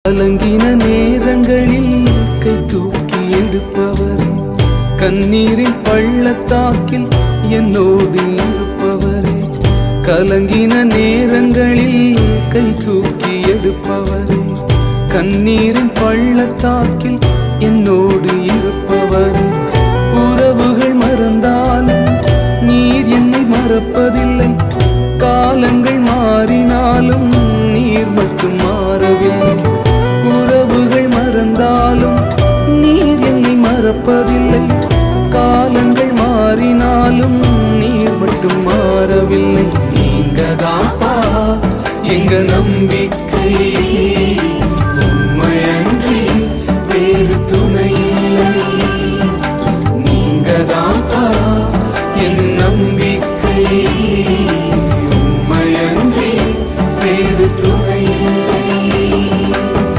கலங்கின நேரங்களில் கை தூக்கி எடுப்பவரே, கண்ணீரின் பள்ளத்தாக்கில் என்னோடு இருப்பவரே. கலங்கின நேரங்களில் கை தூக்கி எடுப்பவரே, கண்ணீரின் பள்ளத்தாக்கில் என்னோடு இருப்பவரே. உறவுகள் மறந்தாலும் நீர் என்னை மறப்பதில்லை, காலங்கள் மாறினாலும் நீர் மட்டும் மாறவில்லை. உறவுகள் மறந்தாலும் நீர் என்னை மறப்பதில்லை, காலங்கள் மாறினாலும் நீர் மட்டும் மாறவில்லை. நீங்க தான்ப்பா எங்க நம்பி